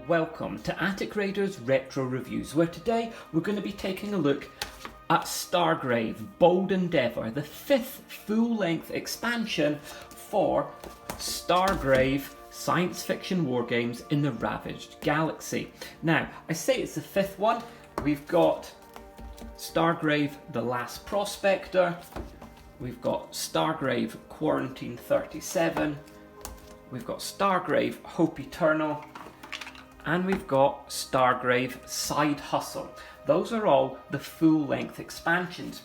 welcome to Attic Raiders Retro Reviews, where today we're going to be taking a look at Stargrave, Bold Endeavour, the 5th full-length expansion for Stargrave science fiction wargames in the Ravaged Galaxy. Now, I say it's the 5th one. We've got Stargrave, The Last Prospector. We've got Stargrave, Quarantine 37. We've got Stargrave, Hope Eternal. And we've got Stargrave, Side Hustle. Those are all the full-length expansions.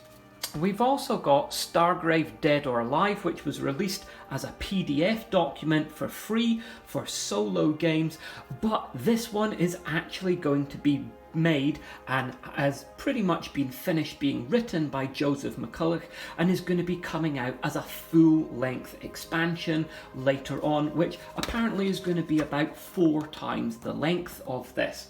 We've also got Stargrave Dead or Alive, which was released as a PDF document for free for solo games, but this one is actually going to be made and has pretty much been finished being written by Joseph McCulloch and is going to be coming out as a full-length expansion later on, which apparently is going to be about 4 times the length of this.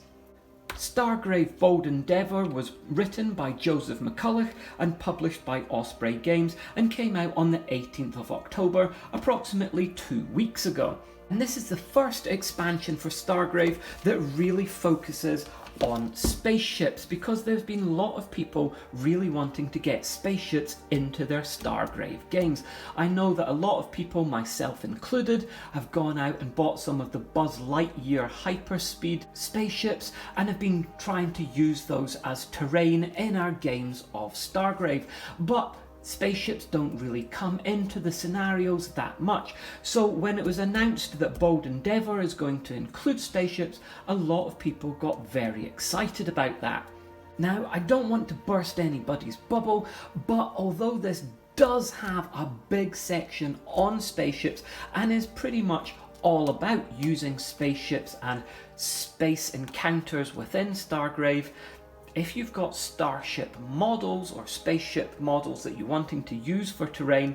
Stargrave Bold Endeavour was written by Joseph McCulloch and published by Osprey Games and came out on the 18th of October, approximately 2 weeks ago. And this is the first expansion for Stargrave that really focuses on spaceships, because there's been a lot of people really wanting to get spaceships into their Stargrave games. I know that a lot of people, myself included, have gone out and bought some of the Buzz Lightyear hyperspeed spaceships and have been trying to use those as terrain in our games of Stargrave. But spaceships don't really come into the scenarios that much. So when it was announced that Bold Endeavour is going to include spaceships, a lot of people got very excited about that. Now, I don't want to burst anybody's bubble, but although this does have a big section on spaceships and is pretty much all about using spaceships and space encounters within Stargrave, if you've got starship models or spaceship models that you're wanting to use for terrain,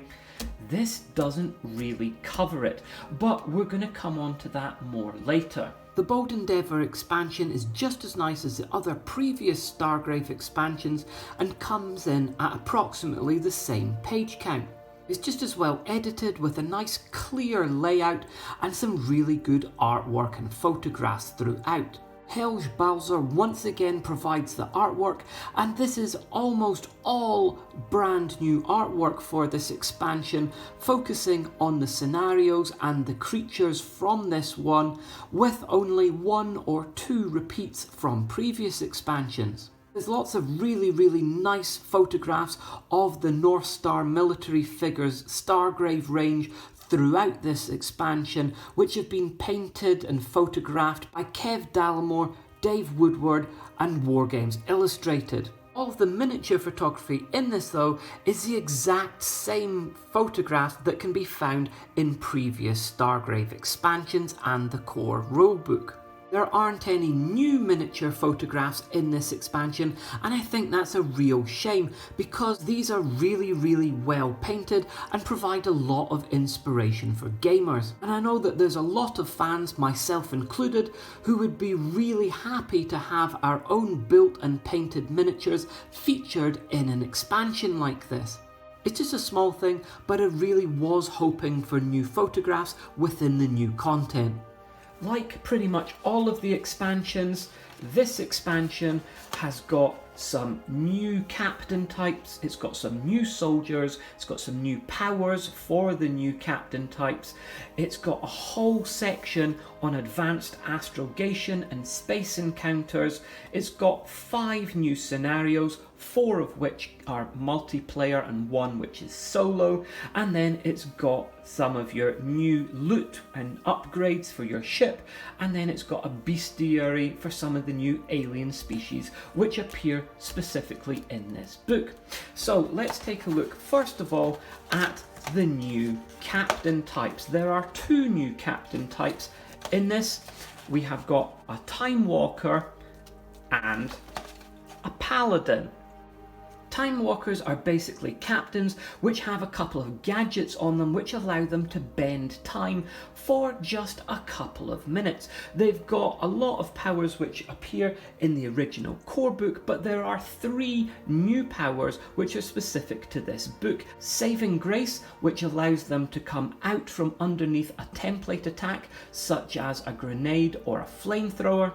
this doesn't really cover it, but we're going to come on to that more later. The Bold Endeavour expansion is just as nice as the other previous Stargrave expansions and comes in at approximately the same page count. It's just as well edited with a nice clear layout and some really good artwork and photographs throughout. Helge Balzer once again provides the artwork, and this is almost all brand new artwork for this expansion, focusing on the scenarios and the creatures from this one, with only 1 or 2 repeats from previous expansions. There's lots of really nice photographs of the North Star military figures Stargrave range throughout this expansion, which have been painted and photographed by Kev Dallimore, Dave Woodward and Wargames Illustrated. All of the miniature photography in this though is the exact same photographs that can be found in previous Stargrave expansions and the core rulebook. There aren't any new miniature photographs in this expansion, and I think that's a real shame because these are really well painted and provide a lot of inspiration for gamers. And I know that there's a lot of fans, myself included, who would be really happy to have our own built and painted miniatures featured in an expansion like this. It's just a small thing, but I really was hoping for new photographs within the new content. Like pretty much all of the expansions, this expansion has got some new captain types, it's got some new soldiers, it's got some new powers for the new captain types, it's got a whole section on advanced astrogation and space encounters, it's got 5 new scenarios, 4 of which are multiplayer and 1 which is solo, and then it's got some of your new loot and upgrades for your ship, and then it's got a bestiary for some of the new alien species which appear specifically in this book. So let's take a look first of all at the new captain types. There are 2 new captain types in this. We have got a Time Walker and a Paladin. Time Walkers are basically captains which have a couple of gadgets on them which allow them to bend time for just a couple of minutes. They've got a lot of powers which appear in the original core book, but there are 3 new powers which are specific to this book. Saving Grace, which allows them to come out from underneath a template attack such as a grenade or a flamethrower.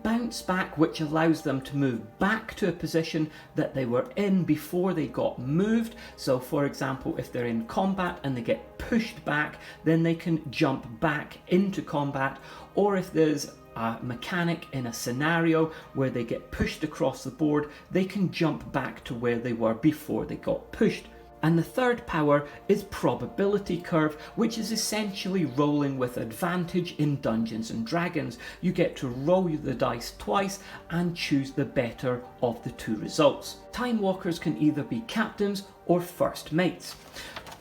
Bounce Back, which allows them to move back to a position that they were in before they got moved. So for example, if they're in combat and they get pushed back, then they can jump back into combat. Or if there's a mechanic in a scenario where they get pushed across the board, they can jump back to where they were before they got pushed. And the third power is Probability Curve, which is essentially rolling with advantage in Dungeons and Dragons. You get to roll the dice twice and choose the better of the 2 results. Time Walkers can either be captains or first mates.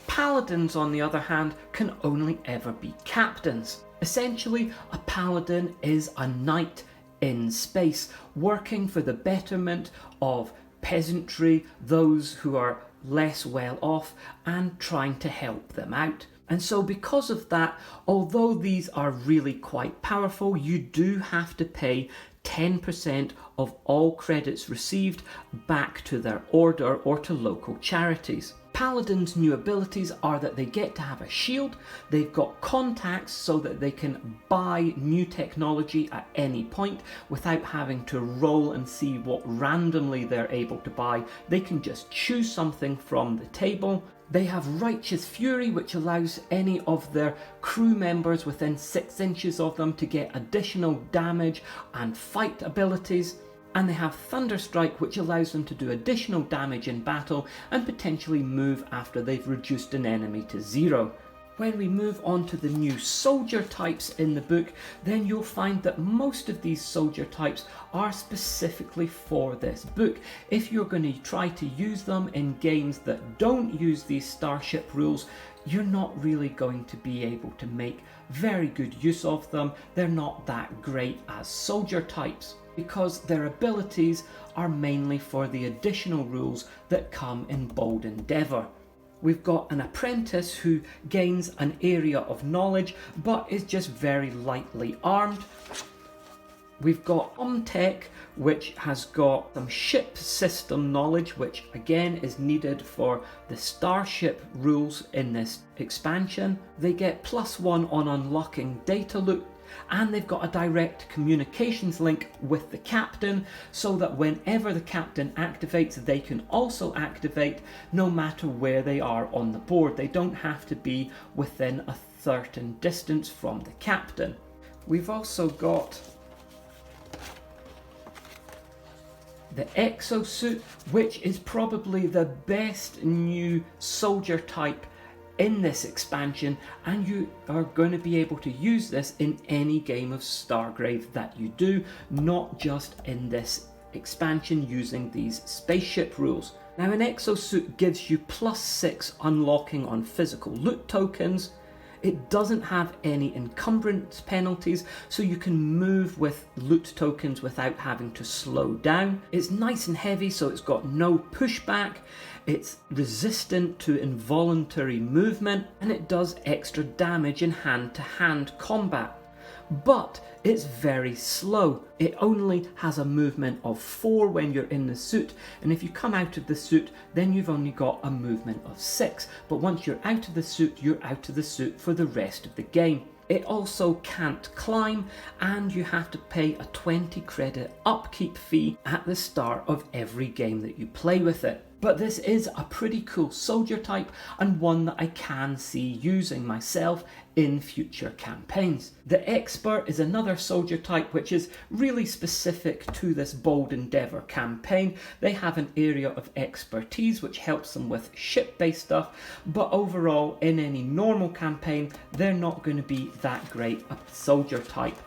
Paladins, on the other hand, can only ever be captains. Essentially, a paladin is a knight in space, working for the betterment of peasantry, those who are less well off, and trying to help them out. And so because of that, although these are really quite powerful, you do have to pay 10% of all credits received back to their order or to local charities. Paladins' new abilities are that they get to have a shield, they've got contacts so that they can buy new technology at any point without having to roll and see what randomly they're able to buy. They can just choose something from the table. They have Righteous Fury, which allows any of their crew members within 6 inches of them to get additional damage and fight abilities. And they have Thunderstrike, which allows them to do additional damage in battle and potentially move after they've reduced an enemy to 0. When we move on to the new soldier types in the book, then you'll find that most of these soldier types are specifically for this book. If you're going to try to use them in games that don't use these Starship rules, you're not really going to be able to make very good use of them. They're not that great as soldier types, because their abilities are mainly for the additional rules that come in Bold Endeavour. We've got an apprentice who gains an area of knowledge but is just very lightly armed. We've got Tech, which has got some ship system knowledge, which again is needed for the Starship rules in this expansion. They get +1 on unlocking data loot, and they've got a direct communications link with the captain so that whenever the captain activates, they can also activate no matter where they are on the board. They don't have to be within a certain distance from the captain. We've also got the exosuit, which is probably the best new soldier type in this expansion, and you are going to be able to use this in any game of Stargrave that you do, not just in this expansion using these spaceship rules. Now, an exosuit gives you +6 unlocking on physical loot tokens. It doesn't have any encumbrance penalties, so you can move with loot tokens without having to slow down. It's nice and heavy, so it's got no pushback. It's resistant to involuntary movement, and it does extra damage in hand-to-hand combat. But it's very slow. It only has a movement of 4 when you're in the suit, and if you come out of the suit, then you've only got a movement of 6. But once you're out of the suit, you're out of the suit for the rest of the game. It also can't climb, and you have to pay a 20 credit upkeep fee at the start of every game that you play with it. But this is a pretty cool soldier type, and one that I can see using myself in future campaigns. The Expert is another soldier type which is really specific to this Bold Endeavour campaign. They have an area of expertise which helps them with ship-based stuff, but overall in any normal campaign they're not going to be that great a soldier type.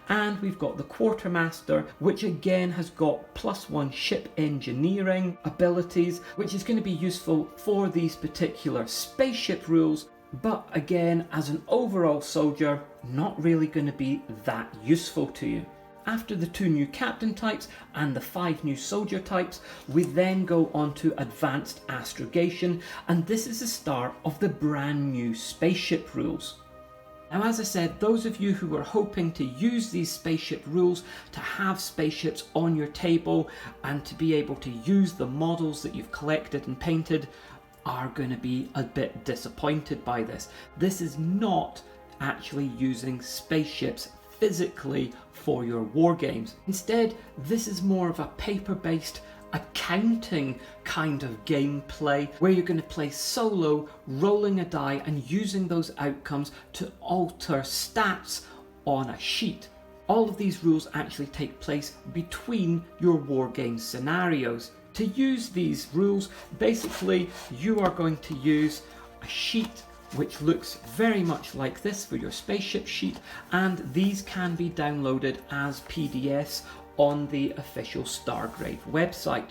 And we've got the Quartermaster, which again has got +1 ship engineering abilities, which is going to be useful for these particular spaceship rules, but again, as an overall soldier, not really going to be that useful to you. After the 2 new captain types and the 5 new soldier types, we then go on to advanced astrogation, and this is the start of the brand new spaceship rules. Now, as I said, those of you who are hoping to use these spaceship rules to have spaceships on your table and to be able to use the models that you've collected and painted are going to be a bit disappointed by this. This is not actually using spaceships physically for your war games. Instead, this is more of a paper-based accounting kind of gameplay where you're going to play solo, rolling a die and using those outcomes to alter stats on a sheet. All of these rules actually take place between your war game scenarios. To use these rules, basically you are going to use a sheet which looks very much like this for your spaceship sheet, and these can be downloaded as PDFs on the official Stargrave website.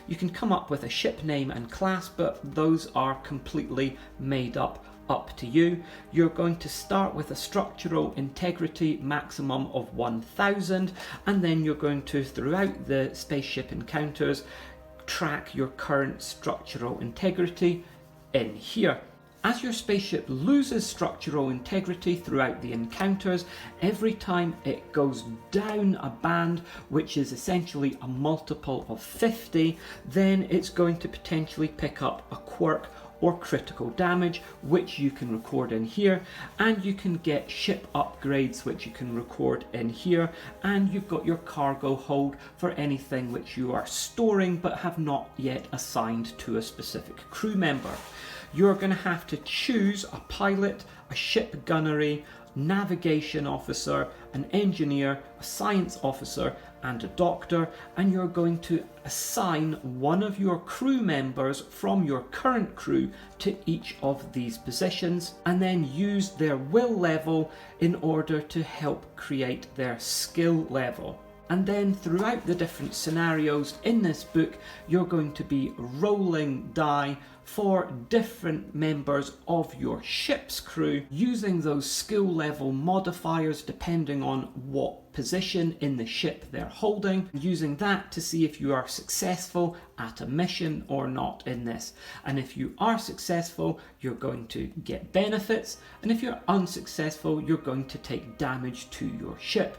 You can come up with a ship name and class, but those are completely made up to you. You're going to start with a structural integrity maximum of 1000, and then you're going to, throughout the spaceship encounters, track your current structural integrity in here. As your spaceship loses structural integrity throughout the encounters, every time it goes down a band, which is essentially a multiple of 50, then it's going to potentially pick up a quirk or critical damage, which you can record in here, and you can get ship upgrades, which you can record in here, and you've got your cargo hold for anything which you are storing but have not yet assigned to a specific crew member. You're going to have to choose a pilot, a ship gunnery, navigation officer, an engineer, a science officer, and a doctor, and you're going to assign one of your crew members from your current crew to each of these positions, and then use their will level in order to help create their skill level. And then throughout the different scenarios in this book, you're going to be rolling die for different members of your ship's crew, using those skill level modifiers depending on what position in the ship they're holding, using that to see if you are successful at a mission or not in this. And if you are successful, you're going to get benefits, and if you're unsuccessful, you're going to take damage to your ship.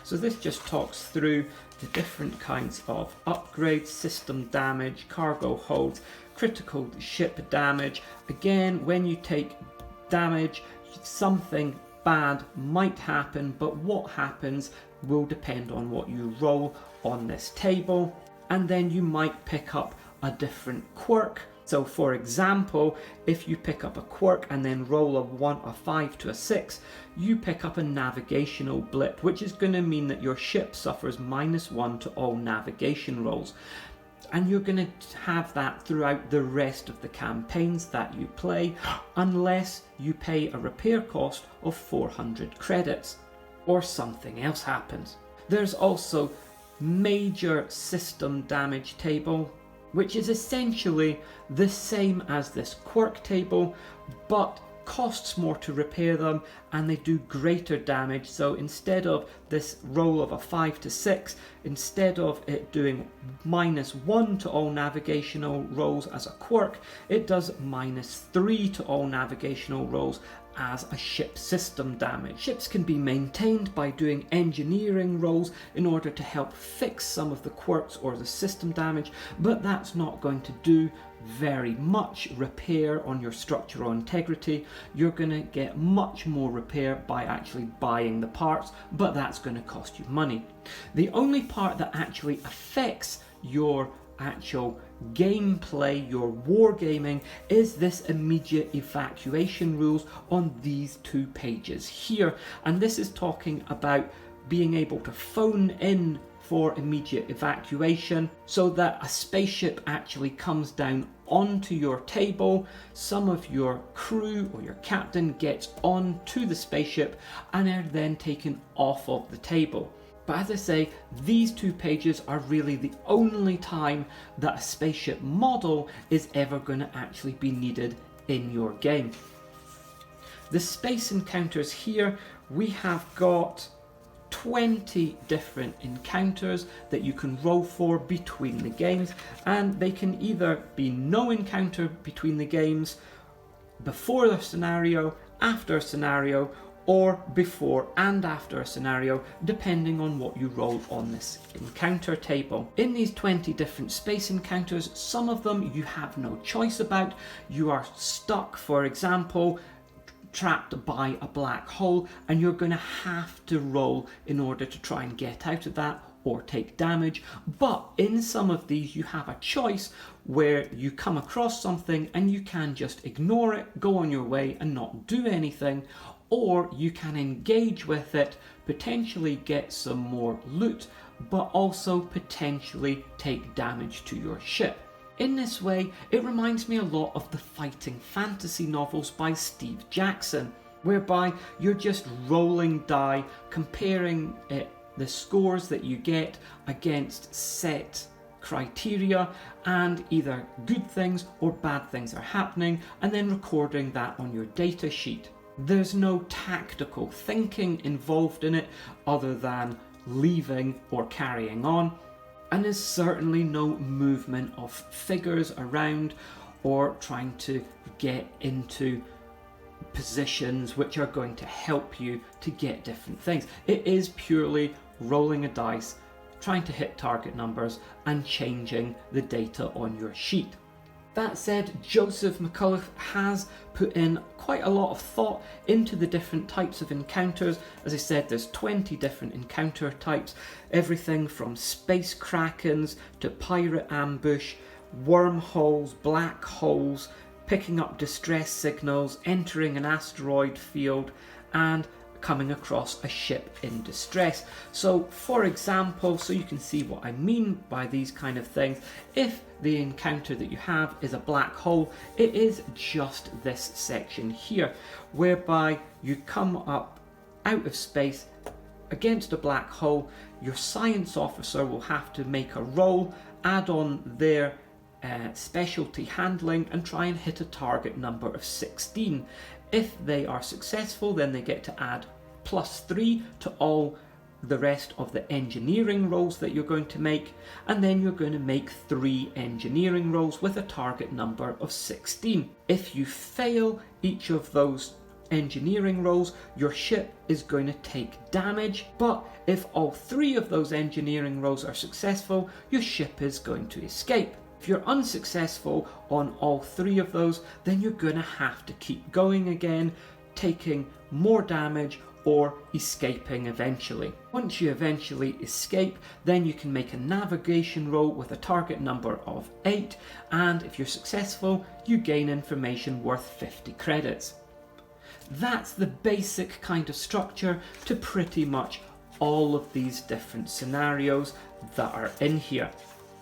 So this just talks through the different kinds of upgrades: system damage, cargo holds, critical ship damage. Again, when you take damage, something bad might happen, but what happens will depend on what you roll on this table. And then you might pick up a different quirk. So for example, if you pick up a quirk and then roll a 5 to a 6, you pick up a navigational blip, which is going to mean that your ship suffers -1 to all navigation rolls. And you're going to have that throughout the rest of the campaigns that you play, unless you pay a repair cost of 400 credits, or something else happens. There's also major system damage table, which is essentially the same as this quirk table, but costs more to repair them, and they do greater damage. So instead of this roll of a 5 to 6, instead of it doing -1 to all navigational rolls as a quirk, it does -3 to all navigational rolls as a ship system damage. Ships can be maintained by doing engineering rolls in order to help fix some of the quirks or the system damage, but that's not going to do very much repair on your structural integrity. You're going to get much more repair by actually buying the parts, but that's going to cost you money. The only part that actually affects your actual gameplay, your wargaming, is this immediate evacuation rules on these 2 pages here. And this is talking about being able to phone in for immediate evacuation so that a spaceship actually comes down onto your table, some of your crew or your captain gets onto the spaceship and are then taken off of the table. But as I say, these 2 pages are really the only time that a spaceship model is ever going to actually be needed in your game. The space encounters here, we have got 20 different encounters that you can roll for between the games, and they can either be no encounter between the games, before a scenario, after a scenario, or before and after a scenario, depending on what you roll on this encounter table. In these 20 different space encounters, some of them you have no choice about. You are stuck, for example, trapped by a black hole, and you're going to have to roll in order to try and get out of that or take damage. But in some of these you have a choice where you come across something and you can just ignore it, go on your way and not do anything, or you can engage with it, potentially get some more loot, but also potentially take damage to your ship. In this way, it reminds me a lot of the fighting fantasy novels by Steve Jackson, whereby you're just rolling die, comparing the scores that you get against set criteria, and either good things or bad things are happening, and then recording that on your data sheet. There's no tactical thinking involved in it other than leaving or carrying on. And there's certainly no movement of figures around or trying to get into positions which are going to help you to get different things. It is purely rolling a dice, trying to hit target numbers and changing the data on your sheet. That said, Joseph McCullough has put in quite a lot of thought into the different types of encounters. As I said, there's 20 different encounter types, everything from space krakens to pirate ambush, wormholes, black holes, picking up distress signals, entering an asteroid field, and coming across a ship in distress. So for example, so you can see what I mean by these kind of things, if the encounter that you have is a black hole, it is just this section here, whereby you come up out of space against a black hole. Your science officer will have to make a roll, add on their specialty handling, and try and hit a target number of 16. If they are successful, then they get to add +3 to all the rest of the engineering rolls that you're going to make, and then you're going to make 3 engineering rolls with a target number of 16. If you fail each of those engineering rolls, your ship is going to take damage, but if all 3 of those engineering rolls are successful, your ship is going to escape. If you're unsuccessful on all 3 of those, then you're going to have to keep going again, taking more damage or escaping eventually. Once you eventually escape, then you can make a navigation roll with a target number of 8, and if you're successful, you gain information worth 50 credits. That's the basic kind of structure to pretty much all of these different scenarios that are in here.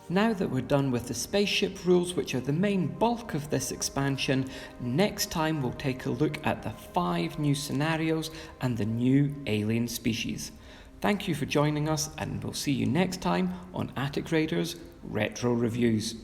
Now that we're done with the spaceship rules, which are the main bulk of this expansion, next time we'll take a look at the 5 new scenarios and the new alien species. Thank you for joining us, and we'll see you next time on Attic Raiders Retro Reviews.